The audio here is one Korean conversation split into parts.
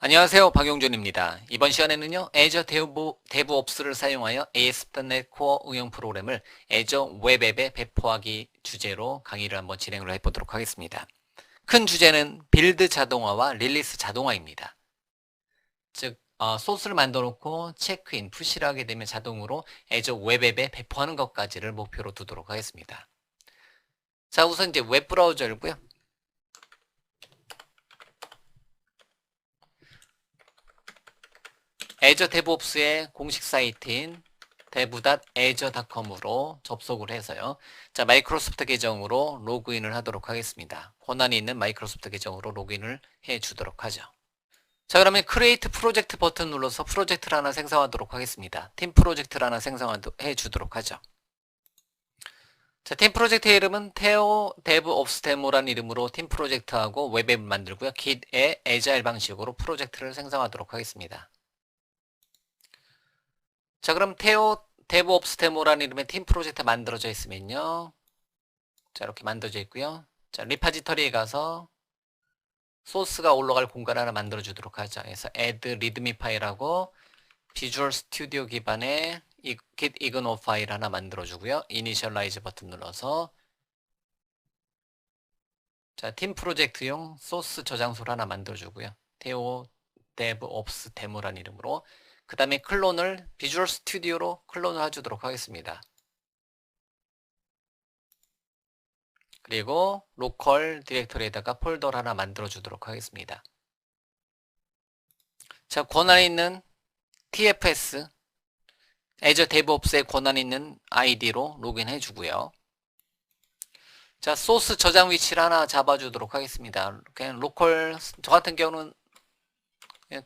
안녕하세요. 박용준입니다. 이번 시간에는요, Azure DevOps를 사용하여 ASP.NET Core 응용 프로그램을 Azure 웹 앱에 배포하기 주제로 강의를 한번 진행을 해보도록 하겠습니다. 큰 주제는 빌드 자동화와 릴리스 자동화입니다. 즉, 소스를 만들어 놓고 체크인, 푸시를 하게 되면 자동으로 Azure 웹 앱에 배포하는 것까지를 목표로 두도록 하겠습니다. 자, 우선 이제 웹 브라우저 열고요. Azure DevOps의 공식 사이트인 dev.azure.com으로 접속을 해서요. 자, 마이크로소프트 계정으로 로그인을 하도록 하겠습니다. 권한이 있는 마이크로소프트 계정으로 로그인을 해 주도록 하죠. 자, 그러면 Create Project 버튼 눌러서 프로젝트를 하나 생성하도록 하겠습니다. 팀 프로젝트를 하나 생성해 주도록 하죠. 자, 팀 프로젝트의 이름은 Theo DevOps Demo라는 이름으로 팀 프로젝트하고 웹앱을 만들고요. Git의 Agile 방식으로 프로젝트를 생성하도록 하겠습니다. 자, 그럼 테오 데브옵스 데모라는 이름의 팀 프로젝트 만들어져 있으면요. 자, 이렇게 만들어져 있고요. 자, 리파지터리에 가서 소스가 올라갈 공간 하나 만들어 주도록 하죠. 그래서 add readme 파일하고 비주얼 스튜디오 기반의 git ignore 파일 하나 만들어 주고요. 이니셜라이즈 버튼 눌러서 자, 팀 프로젝트용 소스 저장소를 하나 만들어 주고요. 테오 데브옵스 데모라는 이름으로 그 다음에 클론을 비주얼 스튜디오로 클론을 해주도록 하겠습니다. 그리고 로컬 디렉터리에다가 폴더를 하나 만들어 주도록 하겠습니다. 자, 권한이 있는 TFS Azure DevOps의 권한이 있는 아이디로 로그인해 주고요. 자, 소스 저장 위치를 하나 잡아주도록 하겠습니다. 그냥 로컬, 저 같은 경우는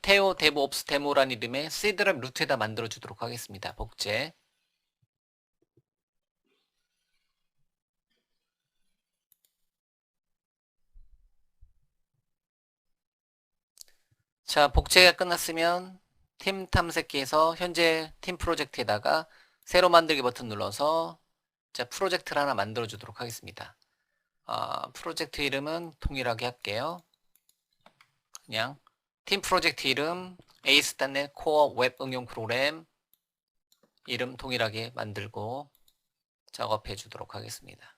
테오 데브옵스 데모라는 이름의 C드랍 루트에다 만들어 주도록 하겠습니다. 복제. 자, 복제가 끝났으면 팀 탐색기에서 현재 팀 프로젝트에다가 새로 만들기 버튼 눌러서 자, 프로젝트를 하나 만들어 주도록 하겠습니다. 프로젝트 이름은 동일하게 할게요. 그냥 팀 프로젝트 이름 ASP.NET Core 웹 응용 프로그램 이름 동일하게 만들고 작업해 주도록 하겠습니다.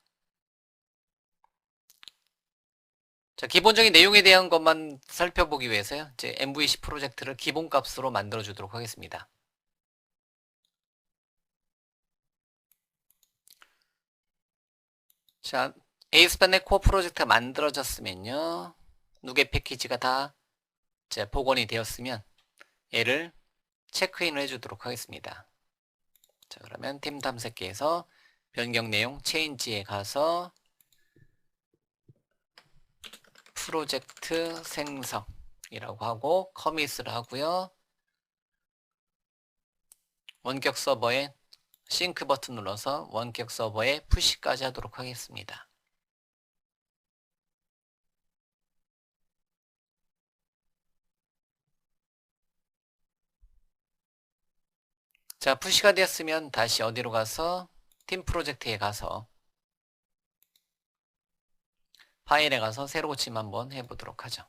자, 기본적인 내용에 대한 것만 살펴보기 위해서요. 이제 MVC 프로젝트를 기본값으로 만들어 주도록 하겠습니다. 자, ASP.NET Core 프로젝트가 만들어졌으면요. 누계 패키지가 다 복원이 되었으면 얘를 체크인을 해주도록 하겠습니다. 자, 그러면 팀 탐색기에서 변경 내용 체인지에 가서 프로젝트 생성이라고 하고 커밋을 하고요. 원격 서버에 싱크 버튼 눌러서 원격 서버에 푸시까지 하도록 하겠습니다. 자, 푸시가 되었으면 다시 어디로 가서 팀 프로젝트에 가서 파일에 가서 새로 고침 한번 해보도록 하죠.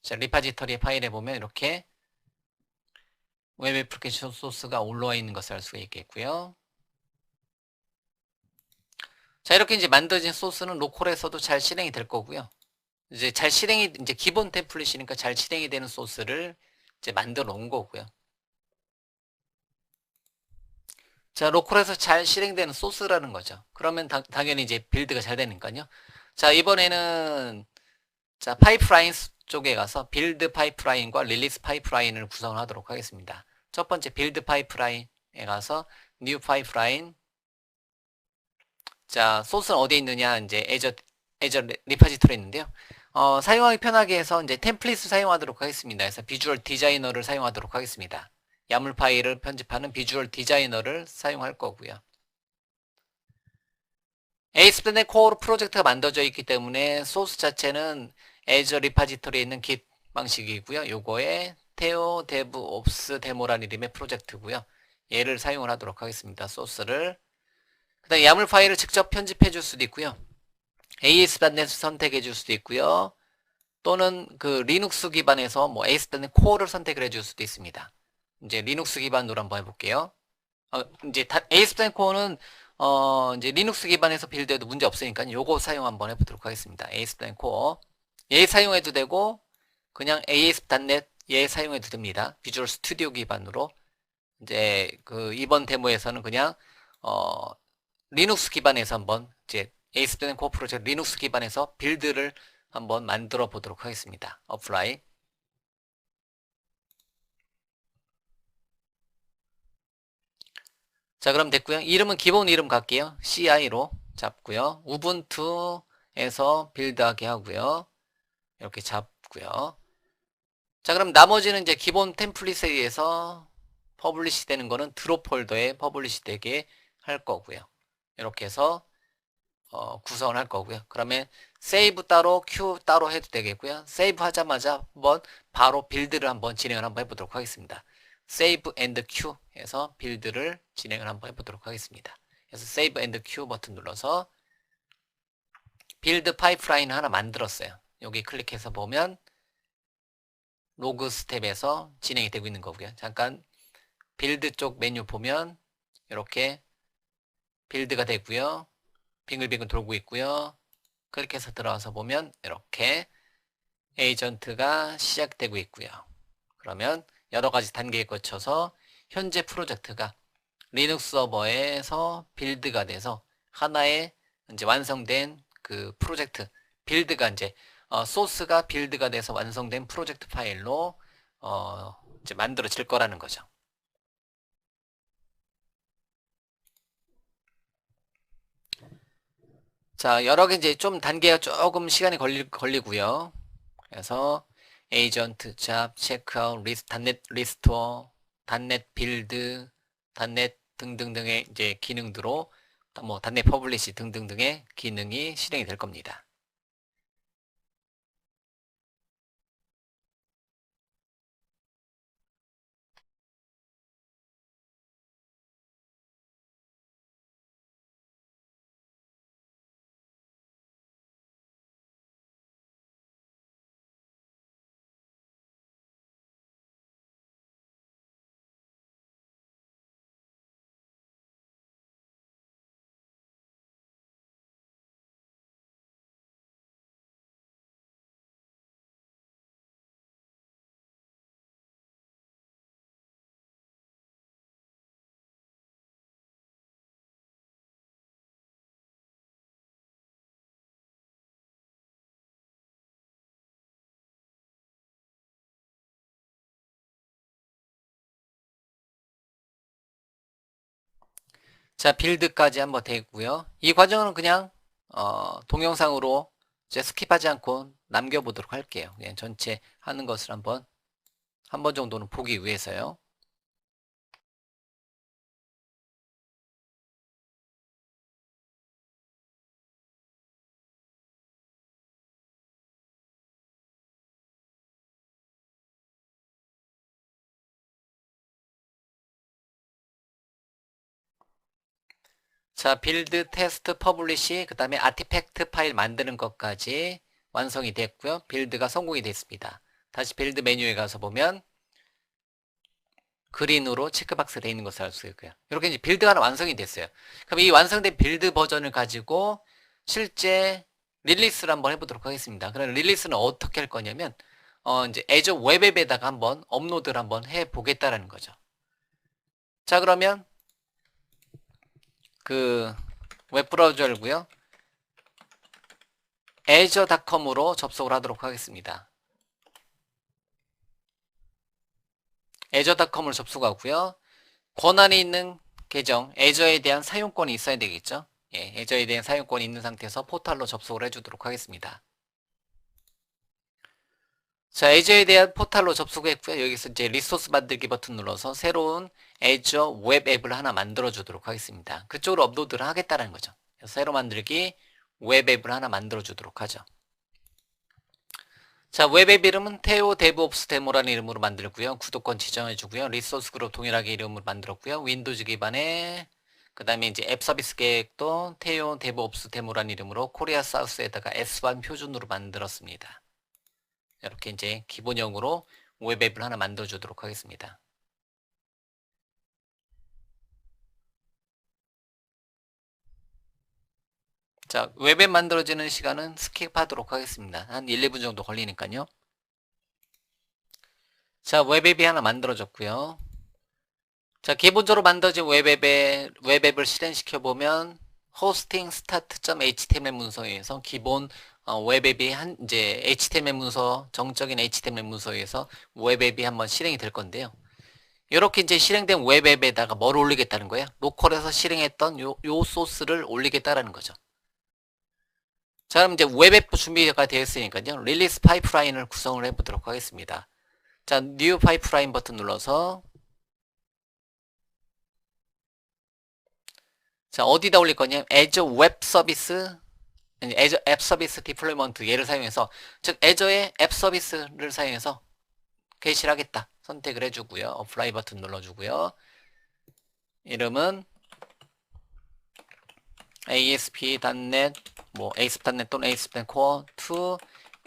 자, 리파지터리 파일에 보면 이렇게 웹 애플리케이션 소스가 올라와 있는 것을 알 수가 있겠고요. 자, 이렇게 이제 만들어진 소스는 로컬에서도 잘 실행이 될 거고요. 이제 이제 기본 템플릿이니까 잘 실행이 되는 소스를 이제 만들어 놓은 거고요. 자, 로컬에서 잘 실행되는 소스라는 거죠. 그러면 당연히 이제 빌드가 잘 되니까요. 자, 이번에는 자, 파이프라인 쪽에 가서 빌드 파이프라인과 릴리스 파이프라인을 구성하도록 하겠습니다. 첫 번째 빌드 파이프라인에 가서 뉴 파이프라인. 자, 소스는 어디에 있느냐? 이제 Azure 리파지토리에 있는데요. 사용하기 편하게 해서 이제 템플릿을 사용하도록 하겠습니다. 그래서 비주얼 디자이너를 사용하도록 하겠습니다. 야물 파일을 편집하는 비주얼 디자이너를 사용할 거고요. ASP.NET Core 프로젝트가 만들어져 있기 때문에 소스 자체는 Azure 리파지토리에 있는 Git 방식이고요. 요거에 Theo DevOps Demo라는 이름의 프로젝트고요. 얘를 사용을 하도록 하겠습니다. 소스를. 그 다음에 야물 파일을 직접 편집해 줄 수도 있고요. ASP.NET 선택해 줄 수도 있고요. 또는 그 리눅스 기반에서 뭐 ASP.NET 코어를 선택을 해줄 수도 있습니다. 이제 리눅스 기반으로 한번 해볼게요. 이제 ASP.NET 코어는 이제 리눅스 기반에서 빌드해도 문제 없으니까 요거 사용 한번 해보도록 하겠습니다. ASP.NET 코어 얘 사용해도 되고 그냥 ASP.NET 얘 사용해도 됩니다. 비주얼 스튜디오 기반으로 이제 그 이번 데모에서는 그냥 리눅스 기반에서 한번 이제 ASP.NET 코어 프로젝트 리눅스 기반에서 빌드를 한번 만들어 보도록 하겠습니다. 어플라이. 자, 그럼 됐고요. 이름은 기본 이름 갈게요. CI로 잡고요. 우분투에서 빌드하게 하고요. 이렇게 잡고요. 자, 그럼 나머지는 이제 기본 템플릿에 의해서 퍼블리시 되는 거는 드롭 폴더에 퍼블리시 되게 할 거고요. 이렇게 해서 구성을 할 거고요. 그러면 세이브 따로 큐 따로 해도 되겠고요. 세이브 하자마자 한번 바로 빌드를 한번 진행을 한번 해보도록 하겠습니다. 세이브 앤드 큐 해서 빌드를 진행을 한번 해보도록 하겠습니다. 그래서 세이브 앤드 큐 버튼 눌러서 빌드 파이프라인 하나 만들었어요. 여기 클릭해서 보면 로그 스텝에서 진행이 되고 있는 거고요. 잠깐 빌드 쪽 메뉴 보면 이렇게 빌드가 되고요. 빙글빙글 돌고 있고요. 클릭해서 들어와서 보면 이렇게 에이전트가 시작되고 있고요. 그러면 여러 가지 단계에 거쳐서 현재 프로젝트가 리눅스 서버에서 빌드가 돼서 하나의 이제 완성된 그 프로젝트 빌드가 이제 소스가 빌드가 돼서 완성된 프로젝트 파일로 이제 만들어질 거라는 거죠. 자, 여러 개 이제 좀 단계가 조금 시간이 걸리고요. 그래서 에이전트, 잡, 체크아웃, 닷넷 리스토어, 닷넷 빌드, 닷넷 등등등의 이제 기능들로 뭐 닷넷 퍼블리시 등등등의 기능이 실행이 될 겁니다. 자, 빌드까지 한번 되고요. 이 과정은 그냥 동영상으로 이제 스킵하지 않고 남겨보도록 할게요. 그냥 전체 하는 것을 한번 한 번 정도는 보기 위해서요. 자, 빌드, 테스트, 퍼블리시, 그 다음에 아티팩트 파일 만드는 것까지 완성이 됐고요. 빌드가 성공이 됐습니다. 다시 빌드 메뉴에 가서 보면 그린으로 체크박스 되어 있는 것을 알 수 있고요. 이렇게 이제 빌드가 하나 완성이 됐어요. 그럼 이 완성된 빌드 버전을 가지고 실제 릴리스를 한번 해보도록 하겠습니다. 그럼 릴리스는 어떻게 할 거냐면 이제 애저 웹앱에다가 한번 업로드를 한번 해보겠다라는 거죠. 자, 그러면 그 웹브라우저 열고요. azure.com으로 접속을 하도록 하겠습니다. azure.com을 접속하고요. 권한이 있는 계정, azure에 대한 사용권이 있어야 되겠죠. 예, azure에 대한 사용권이 있는 상태에서 포탈로 접속을 해주도록 하겠습니다. 자, azure에 대한 포탈로 접속했고요. 여기서 이제 리소스 만들기 버튼 눌러서 새로운 azure 웹 앱을 하나 만들어 주도록 하겠습니다. 그쪽으로 업로드를 하겠다는 거죠. 새로 만들기 웹 앱을 하나 만들어 주도록 하죠. 자, 웹앱 이름은 테오 데브옵스 데모라는 이름으로 만들고요. 구독권 지정해주고요. 리소스 그룹 동일하게 이름으로 만들었고요. 윈도우즈 기반의 그 다음에 이제 앱 서비스 계획도 테오 데브옵스 데모라는 이름으로 코리아 사우스에다가 S1 표준으로 만들었습니다. 이렇게 이제 기본형으로 웹앱을 하나 만들어 주도록 하겠습니다. 자, 웹앱 만들어지는 시간은 스킵하도록 하겠습니다. 한 1, 2분 정도 걸리니까요. 자, 웹앱이 하나 만들어졌고요. 자, 기본적으로 만들어진 웹앱을 실행시켜보면 hosting start.html 문서에서 기본 웹앱이 이제 HTML 문서, 정적인 HTML 문서에서 웹앱이 한번 실행이 될 건데요. 이렇게 이제 실행된 웹앱에다가 뭘 올리겠다는 거예요? 로컬에서 실행했던 요 소스를 올리겠다라는 거죠. 자, 그럼 이제 웹앱 준비가 되어 있으니까요. 릴리스 파이프라인을 구성을 해보도록 하겠습니다. 자, 뉴 파이프라인 버튼 눌러서 자, 어디다 올릴 거냐? Azure 웹 서비스, Azure 앱 서비스 디플로이먼트 얘를 사용해서, 즉 Azure의 앱 서비스를 사용해서 게시를 하겠다. 선택을 해주고요. 어플라이 버튼 눌러주고요. 이름은 ASP.NET, 뭐 ASP.NET 또는 ASP.NET Core to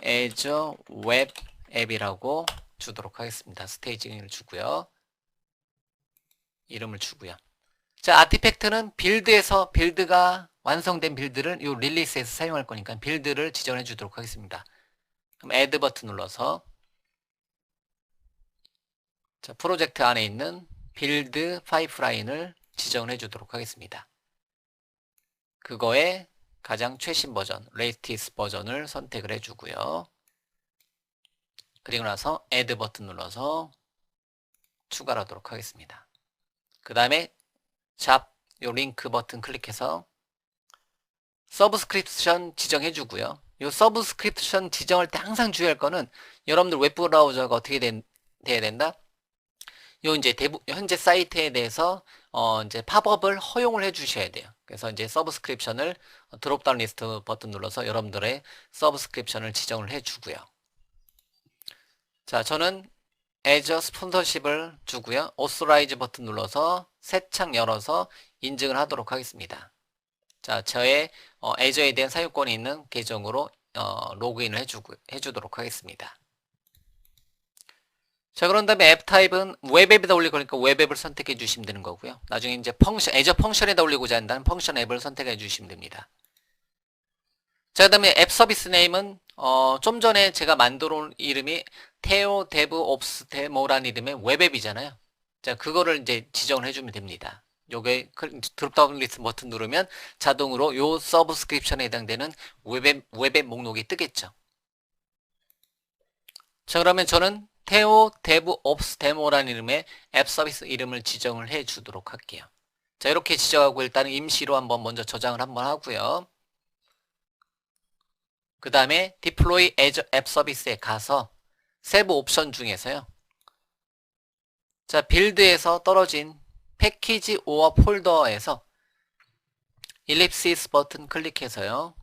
Azure 웹 앱이라고 주도록 하겠습니다. 스테이징을 주고요. 이름을 주고요. 자, 아티팩트는 빌드가 완성된 빌드를 이 릴리스에서 사용할 거니까 빌드를 지정해 주도록 하겠습니다. 그럼 add 버튼 눌러서 자, 프로젝트 안에 있는 빌드 파이프라인을 지정을 해 주도록 하겠습니다. 그거에 가장 최신 버전, 레이티스 버전을 선택을 해 주고요. 그리고 나서 add 버튼 눌러서 추가를 하도록 하겠습니다. 그 다음에 요 링크 버튼 클릭해서 서브스크립션 지정해 주고요. 요 서브스크립션 지정할 때 항상 주의할 거는 여러분들 웹브라우저가 어떻게 돼야 된다? 요 이제 현재 사이트에 대해서 이제 팝업을 허용을 해 주셔야 돼요. 그래서 이제 서브스크립션을 드롭다운 리스트 버튼 눌러서 여러분들의 서브스크립션을 지정을 해 주고요. 자, 저는 Azure 스폰서십을 주고요. Authorize 버튼 눌러서 새 창 열어서 인증을 하도록 하겠습니다. 자, 저의 Azure에 대한 사용권이 있는 계정으로 로그인을 해주도록 하겠습니다. 자, 그런 다음에 앱 타입은 웹앱에다 올릴 거니까 웹앱을 선택해 주시면 되는 거고요. 나중에 이제 Azure 펑션에다 올리고자 한다면 펑션 앱을 선택해 주시면 됩니다. 자, 그 다음에 앱 서비스 네임은 좀 전에 제가 만들어 온 이름이 테오 데브 옵스 데모라는 이름의 웹앱이잖아요. 자, 그거를 이제 지정을 해주면 됩니다. 요게 드롭다운 리스트 버튼 누르면 자동으로 요 서브스크립션에 해당되는 웹앱 목록이 뜨겠죠. 자, 그러면 저는 테오 데브 옵스 데모라는 이름의 앱 서비스 이름을 지정을 해 주도록 할게요. 자, 이렇게 지정하고 일단은 임시로 한번 먼저 저장을 한번 하고요. 그 다음에 Deploy Azure App Service에 가서 세부 옵션 중에서요. 자, 빌드에서 떨어진 패키지 오어 폴더에서 일립시스 버튼 클릭해서요.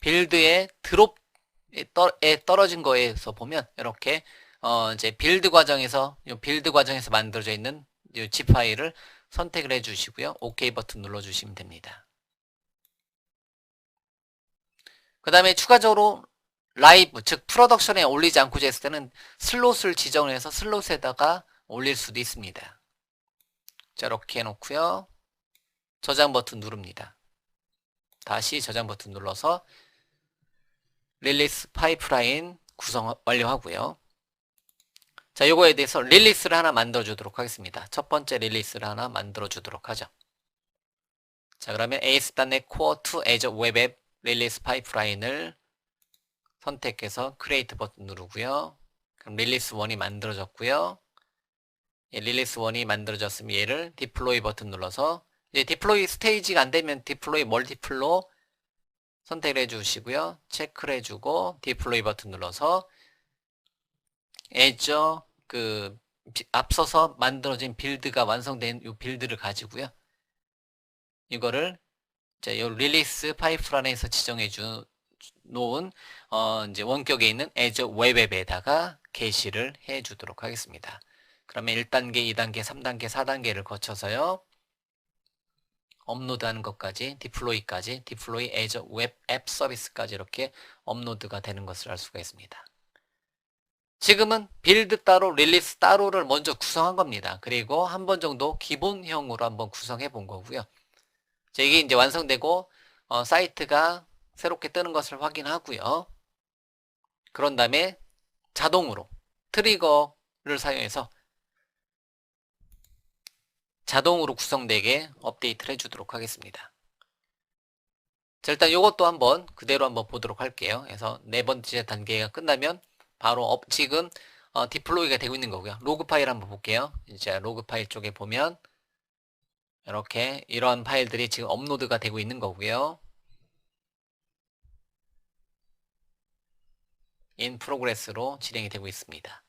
빌드의 드롭에 떨어진 거에서 보면 이렇게 이제 빌드 과정에서 만들어져 있는 이 zip 파일을 선택을 해 주시고요. OK 버튼 눌러 주시면 됩니다. 그 다음에 추가적으로 라이브, 즉 프로덕션에 올리지 않고자 했을 때는 슬롯을 지정을 해서 슬롯에다가 올릴 수도 있습니다. 자, 이렇게 해놓고요. 저장 버튼 누릅니다. 다시 저장 버튼 눌러서 릴리스 파이프라인 구성 완료하고요. 자, 요거에 대해서 릴리스를 하나 만들어 주도록 하겠습니다. 첫 번째 릴리스를 하나 만들어 주도록 하죠. 자, 그러면 ASP.NET Core to Azure Web App 릴리스 파이프라인을 선택해서 크리에이트 버튼 누르고요. 그럼 릴리스 1이 만들어졌고요. 예, 릴리스 1이 만들어졌으면 얘를 디플로이 버튼 눌러서 이제 디플로이 스테이지가 안되면 디플로이 멀티플로 선택을 해주시고요. 체크를 해주고 디플로이 버튼 눌러서 Azure 앞서서 만들어진 빌드가 완성된 이 빌드를 가지고요. 이거를 요 릴리스 파이프라인에서 지정해 놓은 이제 원격에 있는 Azure 웹앱에다가 게시를 해 주도록 하겠습니다. 그러면 1단계, 2단계, 3단계, 4단계를 거쳐서요. 업로드하는 것까지, 디플로이까지, 디플로이 as 웹 앱 서비스까지 이렇게 업로드가 되는 것을 알 수가 있습니다. 지금은 빌드 따로, 릴리스 따로를 먼저 구성한 겁니다. 그리고 한 번 정도 기본형으로 한번 구성해 본 거고요. 자, 이게 이제 완성되고 사이트가 새롭게 뜨는 것을 확인하고요. 그런 다음에 자동으로 트리거를 사용해서 자동으로 구성되게 업데이트를 해주도록 하겠습니다. 자, 일단 이것도 한번 그대로 한번 보도록 할게요. 그래서 네 번째 단계가 끝나면 바로 지금 디플로이가 되고 있는 거고요. 로그 파일 한번 볼게요. 이제 로그 파일 쪽에 보면 이렇게 이런 파일들이 지금 업로드가 되고 있는 거고요. 인 프로그레스로 진행이 되고 있습니다.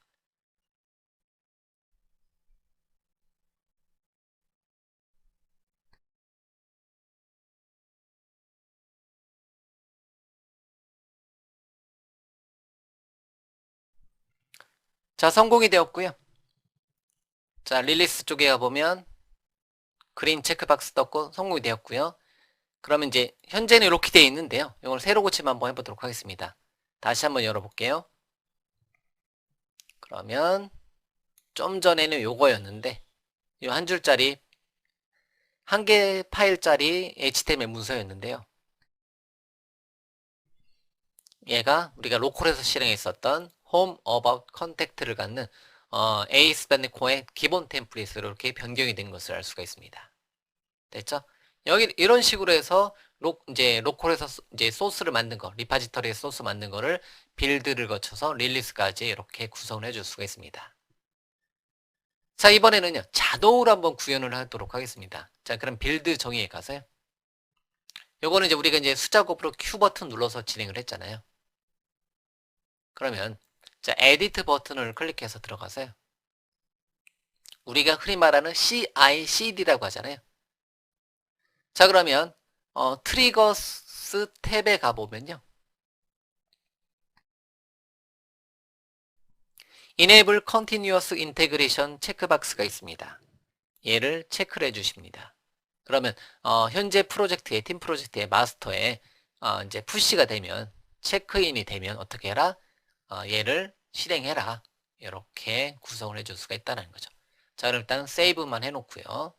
자, 성공이 되었고요. 자, 릴리스 쪽에 가보면 그린 체크박스 떴고 성공이 되었고요. 그러면 이제 현재는 이렇게 되어 있는데요. 이걸 새로 고침 한번 해보도록 하겠습니다. 다시 한번 열어볼게요. 그러면 좀 전에는 요거였는데 이 한 줄짜리 한 개 파일짜리 HTML 문서였는데요. 얘가 우리가 로컬에서 실행했었던 Home About Contact를 갖는 ASP.NET 기본 템플릿으로 이렇게 변경이 된 것을 알 수가 있습니다. 됐죠? 여기 이런 식으로 해서 이제 로컬에서 이제 소스를 만든 거, 리파지터리에서 소스 만든 거를 빌드를 거쳐서 릴리스까지 이렇게 구성을 해줄 수가 있습니다. 자, 이번에는요, 자동으로 한번 구현을 하도록 하겠습니다. 자, 그럼 빌드 정의에 가서요. 요거는 이제 우리가 이제 숫자곱으로 Q 버튼 눌러서 진행을 했잖아요. 그러면, 자, 에디트 버튼을 클릭해서 들어가서요. 우리가 흔히 말하는 CICD라고 하잖아요. 자, 그러면, 트리거스 탭에 가보면요. Enable Continuous Integration 체크박스가 있습니다. 얘를 체크를 해주십니다. 그러면 현재 프로젝트의 팀 프로젝트의 마스터에 이제 푸시가 되면 체크인이 되면 어떻게 해라? 얘를 실행해라. 이렇게 구성을 해줄 수가 있다는 거죠. 자, 그럼 일단 세이브만 해놓고요.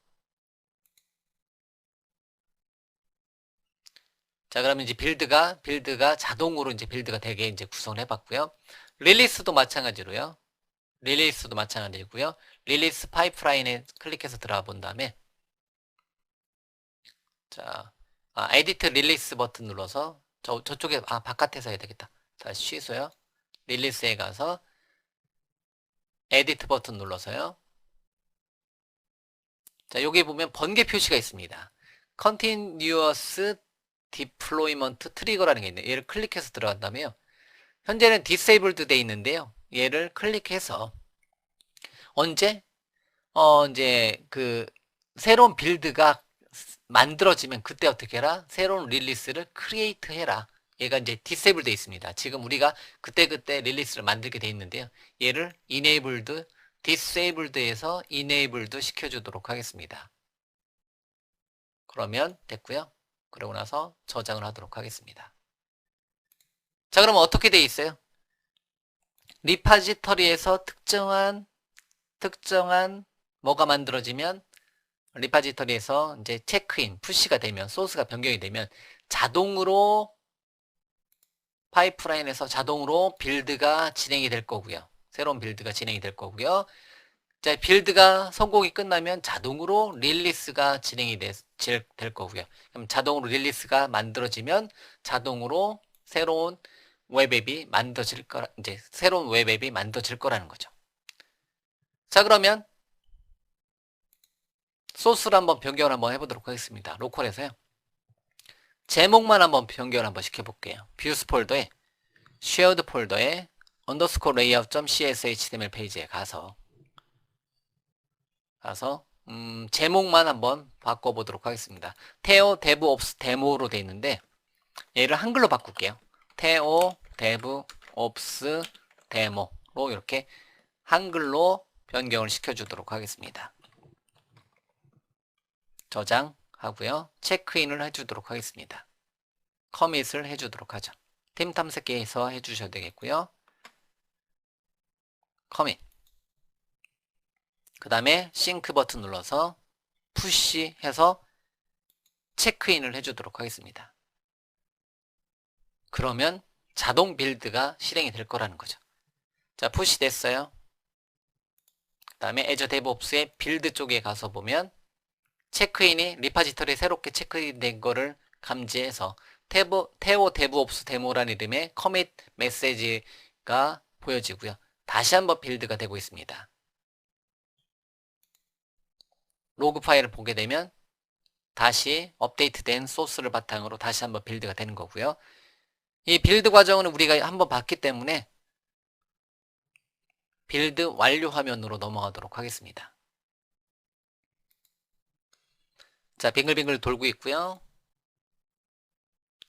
자, 그러면 이제 빌드가 자동으로 이제 빌드가 되게 이제 구성을 해봤고요. 릴리스도 마찬가지로요. 릴리스도 마찬가지고요. 릴리스 파이프라인에 클릭해서 들어가 본 다음에 자, 에디트 릴리스 버튼 눌러서 저쪽에 바깥에서 해야 되겠다. 다시 취소요. 릴리스에 가서 에디트 버튼 눌러서요. 자, 여기 보면 번개 표시가 있습니다. Continuous Deployment Trigger라는 게 있네요. 얘를 클릭해서 들어간다면요. 현재는 Disabled 돼 있는데요. 얘를 클릭해서 언제 이제 그 새로운 빌드가 만들어지면 그때 어떻게 해라? 새로운 릴리스를 크리에이트 해라. 얘가 이제 디세이블 돼 있습니다. 지금 우리가 그때그때 릴리스를 만들게 돼 있는데요. 얘를 enabled, disabled에서 enabled 시켜주도록 하겠습니다. 그러면 됐고요. 그러고 나서 저장을 하도록 하겠습니다. 자, 그러면 어떻게 돼 있어요? 리파지터리에서 특정한 뭐가 만들어지면 리파지터리에서 이제 체크인, 푸시가 되면, 소스가 변경이 되면 자동으로 파이프라인에서 자동으로 빌드가 진행이 될 거고요. 새로운 빌드가 진행이 될 거고요. 자, 빌드가 성공이 끝나면 자동으로 릴리스가 진행이 될 거고요. 그럼 자동으로 릴리스가 만들어지면 자동으로 새로운 웹앱이 만들어질 거라, 이제 새로운 웹앱이 만들어질 거라는 거죠. 자, 그러면 소스를 한번 변경을 한번 해보도록 하겠습니다. 로컬에서요. 제목만 한번 변경을 한번 시켜볼게요. 뷰스 폴더에 shared 폴더에 underscore layout.cshtml 페이지에 가서 제목만 한번 바꿔보도록 하겠습니다. 테오 데브옵스 데모로 되어 있는데 얘를 한글로 바꿀게요. 테오 데브옵스 데모로 이렇게 한글로 변경을 시켜주도록 하겠습니다. 저장 하고요. 체크인을 해주도록 하겠습니다. 커밋을 해주도록 하죠. 팀 탐색기에서 해주셔야 되겠고요. 커밋. 그 다음에 싱크 버튼 눌러서 푸시 해서 체크인을 해주도록 하겠습니다. 그러면 자동 빌드가 실행이 될 거라는 거죠. 자, 푸시 됐어요. 그 다음에 애저 데브옵스의 빌드 쪽에 가서 보면 체크인이 리파지터리 새롭게 체크인된 거를 감지해서 테오 데브옵스 데모라는 이름의 커밋 메시지가 보여지고요. 다시 한번 빌드가 되고 있습니다. 로그 파일을 보게 되면 다시 업데이트된 소스를 바탕으로 다시 한번 빌드가 되는 거고요. 이 빌드 과정은 우리가 한번 봤기 때문에 빌드 완료 화면으로 넘어가도록 하겠습니다. 자, 빙글빙글 돌고 있고요.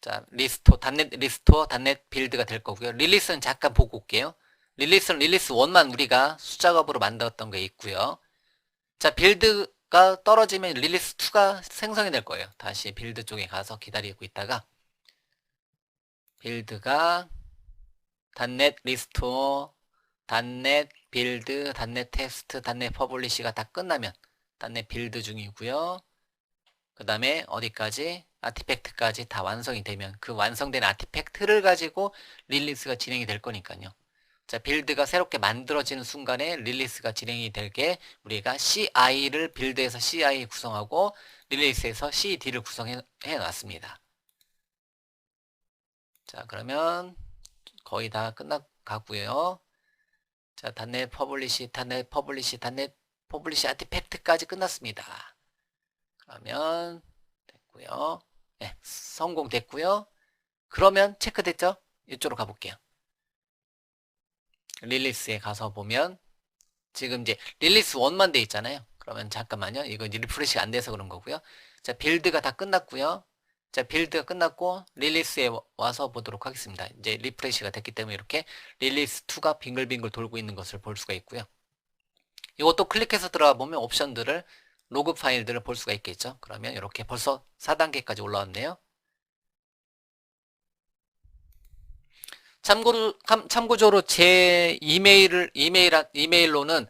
자, 리스토어, 닷넷 빌드가 될 거고요. 릴리스는 잠깐 보고 올게요. 릴리스는 릴리스 1만 우리가 수작업으로 만들었던 게 있고요. 자, 빌드가 떨어지면 릴리스 2가 생성이 될 거예요. 다시 빌드 쪽에 가서 기다리고 있다가 빌드가 닷넷 리스토어, 닷넷 빌드, 닷넷 테스트, 닷넷 퍼블리시가 다 끝나면 닷넷 빌드 중이고요. 그 다음에 어디까지? 아티팩트까지 다 완성이 되면 그 완성된 아티팩트를 가지고 릴리스가 진행이 될 거니까요. 자, 빌드가 새롭게 만들어지는 순간에 릴리스가 진행이 될 게 우리가 CI를 빌드에서 CI 구성하고 릴리스에서 CD를 구성해 놨습니다. 자, 그러면 거의 다 끝나가고요. 자, 닷넷 퍼블리시 아티팩트까지 끝났습니다. 그러면 됐고요. 네, 성공됐고요. 그러면 체크됐죠? 이쪽으로 가볼게요. 릴리스에 가서 보면 지금 이제 릴리스 1만 돼 있잖아요. 그러면 잠깐만요. 이거 리프레시가 안 돼서 그런 거고요. 자, 빌드가 다 끝났고요. 자, 빌드가 끝났고 릴리스에 와서 보도록 하겠습니다. 이제 리프레시가 됐기 때문에 이렇게 릴리스 2가 빙글빙글 돌고 있는 것을 볼 수가 있고요. 이것도 클릭해서 들어가 보면 옵션들을 로그 파일들을 볼 수가 있겠죠. 그러면 이렇게 벌써 4단계까지 올라왔네요. 참고적으로 제 이메일로는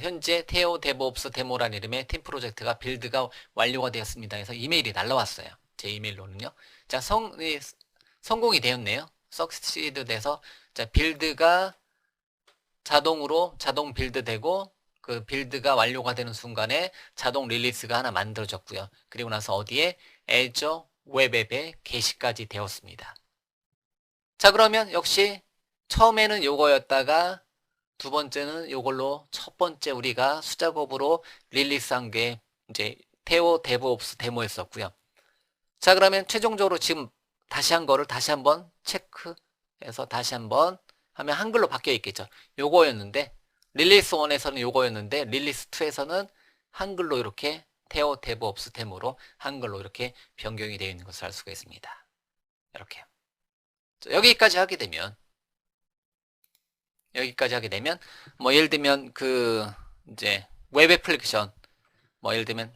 현재 테오 데브옵스 데모라는 이름의 팀 프로젝트가 빌드가 완료가 되었습니다. 해서 이메일이 날라왔어요. 제 이메일로는요. 자, 성공이 되었네요. 석시드 돼서 자, 빌드가 자동 빌드 되고 그 빌드가 완료가 되는 순간에 자동 릴리스가 하나 만들어졌고요. 그리고 나서 어디에 애저 웹앱에 게시까지 되었습니다. 자, 그러면 역시 처음에는 요거였다가 두 번째는 요걸로 첫 번째 우리가 수작업으로 릴리스한 게 이제 테오 데브옵스 데모였었고요. 자, 그러면 최종적으로 지금 다시 한 거를 다시 한번 체크해서 다시 한번 하면 한글로 바뀌어 있겠죠. 요거였는데 릴리스 1에서는 요거였는데 릴리스 2에서는 한글로 이렇게 테오 데브옵스 데모로 한글로 이렇게 변경이 되어 있는 것을 알 수가 있습니다. 이렇게요. 여기까지 하게 되면 뭐 예를 들면 그 이제 웹 애플리케이션 뭐 예를 들면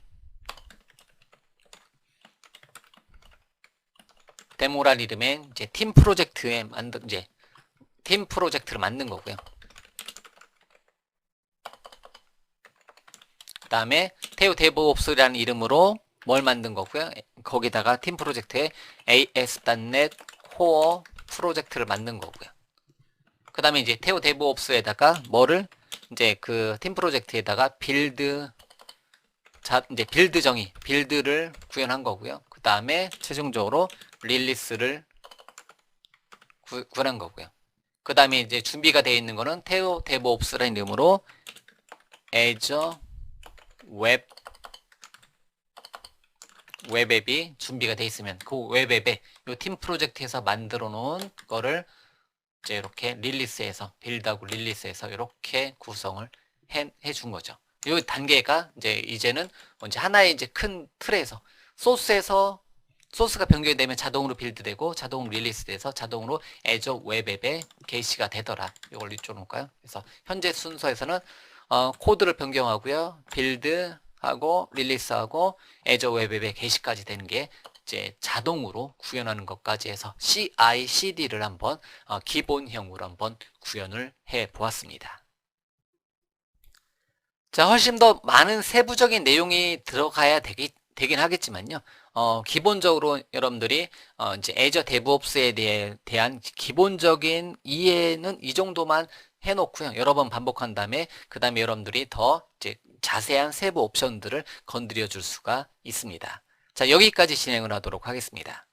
데모란 이름의 이제 팀 프로젝트에 이제 팀 프로젝트를 만든 거고요. 그 다음에 테오 데브옵스라는 이름으로 뭘 만든 거고요. 거기다가 팀 프로젝트에 AS.NET 코어 프로젝트를 만든 거고요. 그 다음에 이제 테오 데브옵스에다가 뭐를 이제 그 팀 프로젝트에다가 빌드 이제 빌드를 구현한 거고요. 그 다음에 최종적으로 릴리스를 구현한 거고요. 그 다음에 이제 준비가 되어 있는 거는 테오 데브옵스라는 이름으로 애저 웹앱이 준비가 되어 있으면 그 웹앱에 이 팀 프로젝트에서 만들어 놓은 거를 이제 이렇게 릴리스해서 빌드하고 릴리스해서 이렇게 구성을 해준 거죠. 이 단계가 이제는 하나의 이제 큰 틀에서 소스가 변경이 되면 자동으로 빌드되고 자동 릴리스돼서 자동으로 애저 웹앱에 게시가 되더라. 이걸 이쪽으로 놓을까요? 그래서 현재 순서에서는 코드를 변경하고요. 빌드 하고 릴리스하고 애저 웹앱의 게시까지 되는 게 이제 자동으로 구현하는 것까지 해서 CI/CD를 한번 기본형으로 한번 구현을 해 보았습니다. 자, 훨씬 더 많은 세부적인 내용이 들어가야 되긴 하겠지만요. 기본적으로 여러분들이 이제 애저 데브옵스에 대한 기본적인 이해는 이 정도만 해놓고요. 여러 번 반복한 다음에 그 다음에 여러분들이 더 이제 자세한 세부 옵션들을 건드려 줄 수가 있습니다. 자, 여기까지 진행을 하도록 하겠습니다.